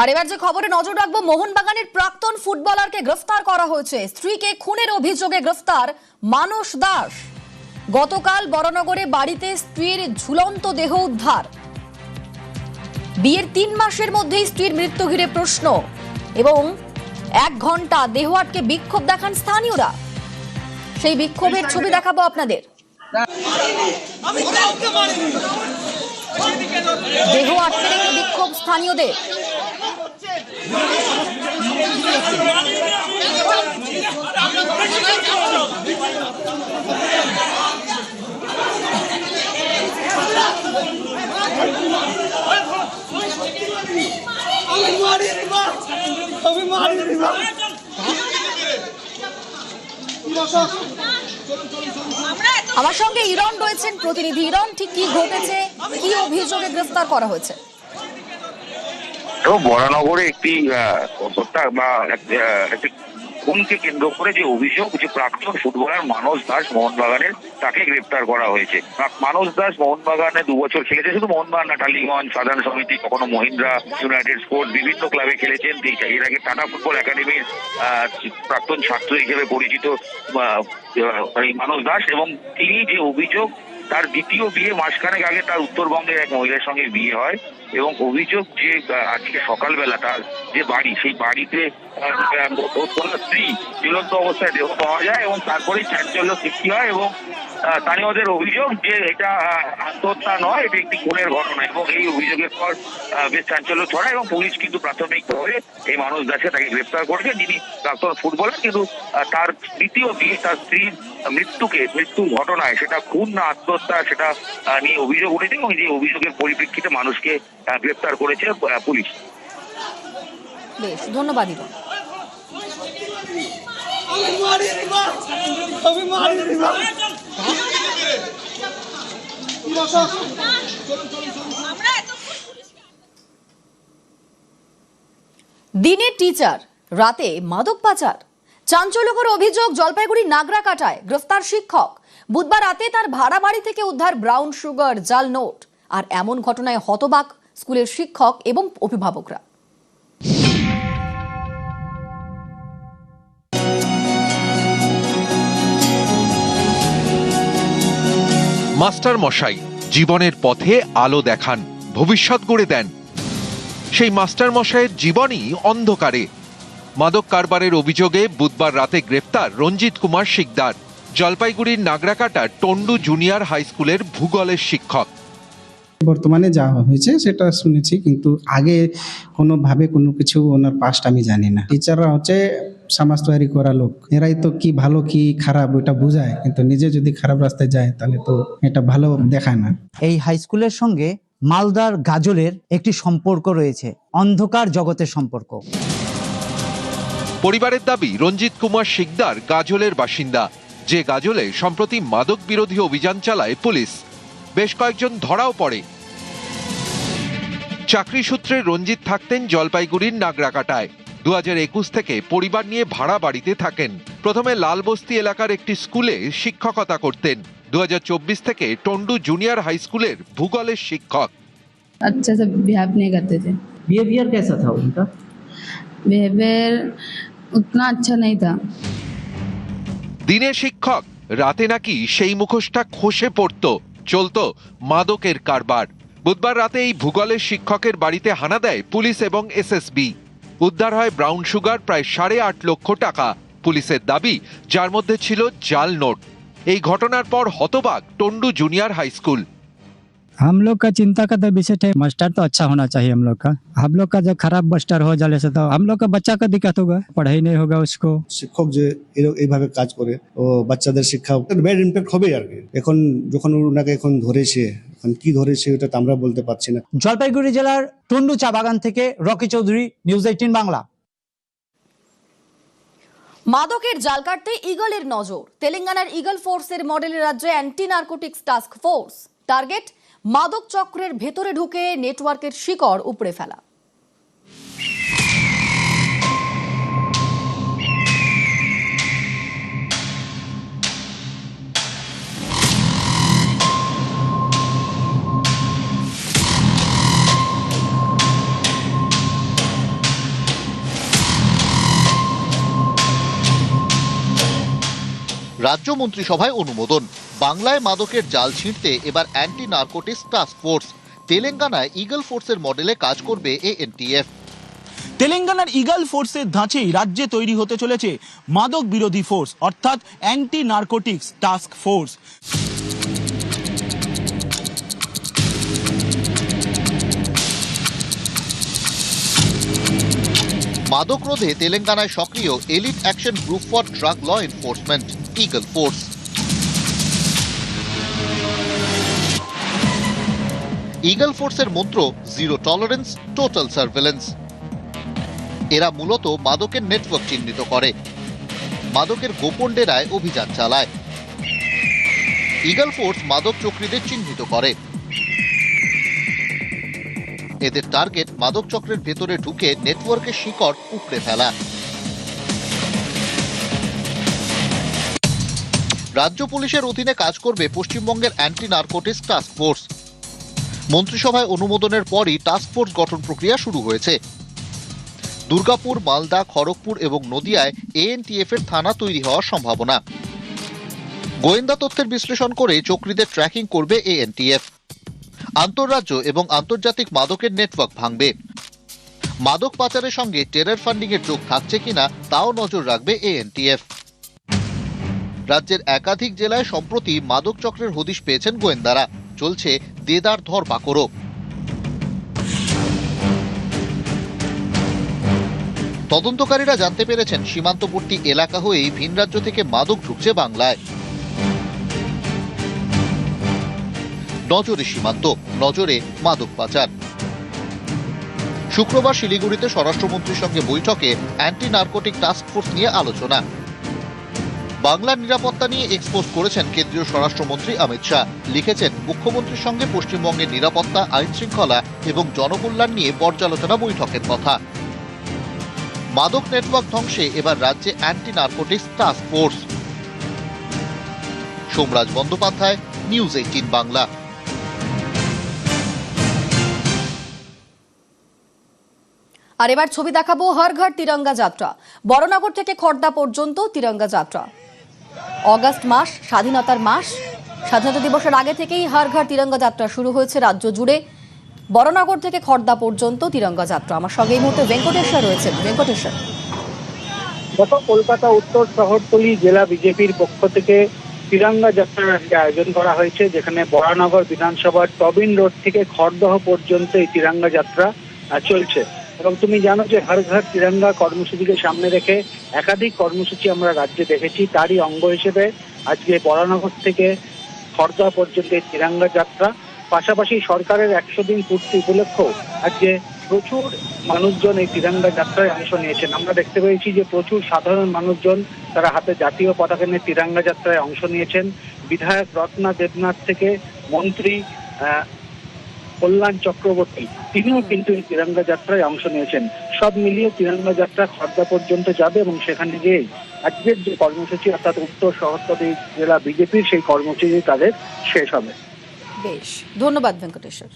আর এবার যে খবরে নজর রাখবো, মোহনবাগানের প্রাক্তন ফুটবলারকে গ্রেফতার করা হয়েছে। স্ত্রীকে খুনের অভিযোগে গ্রেফতার মানস দাস। গতকাল বড়নগরে বাড়িতে স্ত্রীর ঝুলন্ত দেহ উদ্ধার। বিয়ের 3 মাসের মধ্যেই স্ত্রীর মৃত্যু ঘিরে প্রশ্ন এবং 1 ঘন্টা দেহ আটকে বিক্ষোভ দেখান স্থানীয়রা। সেই বিক্ষোভের ছবি দেখাবো আপনাদের। দেহ আটকে রেখে বিক্ষোভ স্থানীয়দের। আমার সঙ্গে ইরন রয়েছেন প্রতিনিধি। ইরন, ঠিক কি ঘটেছে, কি অভিযোগে গ্রেফতার করা হয়েছে? তো বরানগরে একটি খুনকে কেন্দ্র করে যে অভিযোগ, যে প্রাক্তন ফুটবলার মানস দাস মোহনবাগানের, তাকে গ্রেপ্তার করা হয়েছে। মানস দাস মোহনবাগানে 2 বছর খেলেছে। শুধু মোহনবাগান না, টালিগঞ্জ, সাধারণ সমিতি, কখনো মহিন্দ্রা ইউনাইটেড স্পোর্টস, বিভিন্ন ক্লাবে খেলেছেন। এর আগে টাটা ফুটবল একাডেমির প্রাক্তন ছাত্র হিসেবে পরিচিত মানস দাস। এবং তিনি যে অভিযোগ, তার দ্বিতীয় বিয়ে মাসখানেক আগে তার উত্তরবঙ্গের এক মহিলার সঙ্গে বিয়ে হয় এবং অভিযোগ যে আজকে সকালবেলা তার যে বাড়ি, সেই বাড়িতে স্ত্রী ঝুলন্ত অবস্থায় দেহ পাওয়া যায় এবং তারপরেই চাঞ্চল্য সৃষ্টি হয়। এবং স্থানীয়দের অভিযোগ যে এটা আত্মহত্যা নয়, এটা একটি খুনের ঘটনা। এবং এই অভিযোগের পর বেশ চাঞ্চল্য ছড়ায় এবং পুলিশ কিন্তু প্রাথমিকভাবে এই মানস দাসকে তাকে গ্রেফতার করেছে, যিনি প্রাক্তন ফুটবলার। কিন্তু তার দ্বিতীয় বিয়ে, তার স্ত্রীর মৃত্যু ঘটনায় সেটা খুন না আত্মহত্যা, সেটা নিয়ে অভিযোগ উঠেছে এবং যে অভিযোগের পরিপ্রেক্ষিতে মানুষকে গ্রেফতার করেছে পুলিশ। বেশ, ধন্যবাদ ইরন। দিনে টিচার, রাতে মাদক পাচার। চাঞ্চল্যকর অভিযোগ জলপাইগুড়ি নাগরাকাটায় গ্রেফতার শিক্ষক। বুধবার রাতে তার ভাড়া বাড়ি থেকে উদ্ধার ব্রাউন সুগার, জাল নোট। আর এমন ঘটনায় হতবাক স্কুলের শিক্ষক এবং অভিভাবকরা। মাস্টার মশাই জীবনের পথে আলো দেখান, ভবিষ্যৎ গড়ে দেন। সেই মাস্টার মশাইয়ের জীবনই অন্ধকারে। মাদক কারবারের অভিযোগে বুধবার রাতে গ্রেফতার রঞ্জিত কুমার শিকদার, জলপাইগুড়ির নাগরাকাটার টন্ডু জুনিয়র হাই স্কুলের ভূগোলের শিক্ষক। বর্তমানে যা হয়েছে সেটা শুনেছি, কিন্তু আগে কোনোভাবে কোনো কিছু ওনার পাস্ট আমি জানি না। টিচাররা হচ্ছে সমাজ তৈরি করা লোক, এরাই তো কি ভালো কি খারাপ ওইটা বোঝায়, কিন্তু নিজে যদি খারাপ রাস্তায় যায় তাহলে তো এটা ভালো দেখায় না। এই হাই স্কুলের সঙ্গে মালদার গাজলের একটি সম্পর্ক রয়েছে, অন্ধকার জগতের সম্পর্ক। পরিবারের দাবি, রঞ্জিত কুমার শিকদার গাজলের বাসিন্দা, যে গাজলে সম্প্রতি মাদক বিরোধী অভিযান চালায় পুলিশ। বেশ কয়েকজন ধরাও পড়ে। চাকরি সূত্রে রঞ্জিত থাকতেন জলপাইগুড়ির নাগরাকাটায়। 2021 থেকে পরিবার নিয়ে ভাড়া বাড়িতে থাকেন। প্রথমে লালবস্তি এলাকার একটি স্কুলে শিক্ষকতা করতেন। 2024 থেকে টন্ডু জুনিয়র হাই স্কুলের ভূগোলের শিক্ষক। अच्छा से बिहेव नहीं करते थे। बिहेवियर कैसा था उनका? बिहेवियर उतना अच्छा नहीं था। দিনে শিক্ষক, রাতে নাকি সেই মুখোশটা খসে পড়তো। চলতো মাদকের কারবার। বুধবার রাতে এই ভূগোলের শিক্ষকের বাড়িতে হানা দেয় পুলিশ এবং এসএসবি। উদ্ধার হয় ব্রাউন সুগার প্রায় 8.5 লক্ষ টাকা। পুলিশের দাবি, যার মধ্যে ছিল জাল নোট। এই ঘটনার পর হতবাক টন্ডু জুনিয়র হাই স্কুল। हम लोग का चिंता का विषय है, मास्टर तो अच्छा होना चाहिए हम लोग का जो खराब मास्टर हो जाने से तो हम लोग का बच्चा का दिक्कत होगा, पढ़ाई नहीं होगा उसको। শিক্ষক যে এইভাবে কাজ করে ও বাচ্চাদের শিক্ষা ব্যাড ইমপ্যাক্ট হবে আর কি। এখন যখন ওনাকে এখন ধরেছে, এখন কি ধরেছে ওটা তো আমরা বলতে পারছি না। জলপাইগুড়ি জেলার টন্ডু চা বাগান থেকে রকি চৌধুরী, নিউজ 18 বাংলা। মাদকের জাল কাটতে ইগলের নজর। তেলেঙ্গানার ইগল ফোর্সের মডেল রাজ্যে anti narcotics task force. Target, মাদক চক্রের ভেতরে ঢুকে নেটওয়ার্কের শিকড় উপড়ে ফেলা। রাজ্য মন্ত্রিসভায় অনুমোদন। বাংলায় মাদকের জাল ছিঁড়তে এবার অ্যান্টি নার্কোটিক্স টাস্ক ফোর্স। তেলেঙ্গানায় ইগল ফোর্সের মডেলে কাজ করবে এএনটিএফ। তেলেঙ্গানার ইগল ফোর্সের ধাঁচেই রাজ্যে তৈরি হতে চলেছে মাদক বিরোধী ফোর্স, অর্থাৎ অ্যান্টি নার্কোটিক্স টাস্ক ফোর্স। মাদক রোধে তেলেঙ্গানায় সক্রিয় elite action group for drug law enforcement, eagle force. Eagle ফোর্সের মন্ত্র জিরো টলারেন্স, টোটাল সার্ভেলেন্স। এরা মূলত মাদকের নেটওয়ার্ক চিহ্নিত করে, মাদকের গোপন ডেরায় অভিযান চালায়। ইগল ফোর্স মাদক চক্রীদের চিহ্নিত করে। এদের টার্গেট মাদক চক্রের ভেতরে ঢুকে নেটওয়ার্কের শিকড় উপড়ে ফেলা। রাজ্য পুলিশের অধীনে কাজ করবে পশ্চিমবঙ্গের অ্যান্টি নার্কোটিক্স টাস্ক ফোর্স। মন্ত্রিসভায় অনুমোদনের পরই টাস্ক ফোর্স গঠন প্রক্রিয়া শুরু হয়েছে। দুর্গাপুর, মালদা, খড়গপুর এবং নদিয়ায় এএনটিএফ এর থানা তৈরি হওয়ার সম্ভাবনা। গোয়েন্দা তথ্যের বিশ্লেষণ করে চক্রীদের ট্র্যাকিং করবে এএনটিএফ। আন্তঃরাজ্য এবং আন্তর্জাতিক মাদকের নেটওয়ার্ক ভাঙবে। মাদক পাচারের সঙ্গে টেরর ফান্ডিং এর যোগ থাকছে কিনা তাও নজর রাখবে এএনটিএফ। রাজ্যের একাধিক জেলায় সম্প্রতি মাদক চক্রের হদিশ পেয়েছেন গোয়েন্দারা। চলছে দেদার ধরপাকড়ও। তদন্তকারীরা জানতে পেরেছেন সীমান্তবর্তী এলাকা হয়েই ভিন রাজ্য থেকে মাদক ঢুকছে বাংলায়। নজরে সীমান্ত, নজরে মাদক পাচার। শুক্রবার শিলিগুড়িতে স্বরাষ্ট্রমন্ত্রীর সঙ্গে বৈঠকে অ্যান্টি নার্কোটিক টাস্ক ফোর্স নিয়ে আলোচনা। বাংলার নিরাপত্তা নিয়ে এক্সপোজ করেছেন কেন্দ্রীয় স্বরাষ্ট্রমন্ত্রী অমিত শাহ। লিখেছেন, মুখ্যমন্ত্রীর সঙ্গে পশ্চিমবঙ্গের নিরাপত্তা, আইন শৃঙ্খলা এবং জনকল্যাণ নিয়ে পর্যালোচনা বৈঠকের কথা। মাদক নেটওয়ার্ক ধ্বংসে এবার রাজ্যে anti narcotics task force. Somraj Bandyopadhyay, news 18 Bangla. আর এবার ছবি দেখাবো হর ঘর তিরঙ্গা যাত্রা। বড়নগর থেকে খড়দা পর্যন্ত তিরঙ্গা যাত্রা। অগাস্ট মাস, স্বাধীনতার মাস। স্বাধীনতা দিবসের আগে থেকেই হর ঘর তিরঙ্গা যাত্রা শুরু হয়েছে রাজ্য জুড়ে। বড়নগর থেকে খড়দা পর্যন্ত তিরঙ্গা যাত্রা। আমার সঙ্গে এই মুহূর্তে ভেঙ্কটেশ্বর রয়েছেন। ভেঙ্কটেশ্বর, গত কলকাতা উত্তর শহরতলি জেলা বিজেপির পক্ষ থেকে তিরঙ্গা যাত্রার আয়োজন করা হয়েছে, যেখানে বরানগর বিধানসভার টবিন রোড থেকে খড়দহ পর্যন্ত এই তিরঙ্গা যাত্রা চলছে। এবং তুমি জানো যে হর ঘর তিরঙ্গা কর্মসূচিকে সামনে রেখে একাধিক কর্মসূচি আমরা রাজ্যে দেখেছি। তারই অঙ্গ হিসেবে আজকে বরানগর থেকে খড়দহ পর্যন্ত এই তিরঙ্গা যাত্রা। পাশাপাশি সরকারের 100 দিন পূর্তি উপলক্ষেও আজকে প্রচুর মানুষজন এই তিরঙ্গা যাত্রায় অংশ নিয়েছেন। আমরা দেখতে পেয়েছি যে প্রচুর সাধারণ মানুষজন তারা হাতে জাতীয় পতাকা নিয়ে তিরঙ্গা যাত্রায় অংশ নিয়েছেন। বিধায়ক রত্না দেবনাথ থেকে মন্ত্রী কল্যাণ চক্রবর্তী, তিনিও কিন্তু এই তিরঙ্গা যাত্রায় অংশ নিয়েছেন। সব মিলিয়ে তিরঙ্গা যাত্রা খড়দা পর্যন্ত যাবে এবং সেখানে গিয়ে আজকের যে কর্মসূচি, অর্থাৎ উত্তর শহরতলি জেলা বিজেপির সেই কর্মসূচি তাদের শেষ হবে। বেশ, ধন্যবাদ ভেঙ্কটেশ্বর।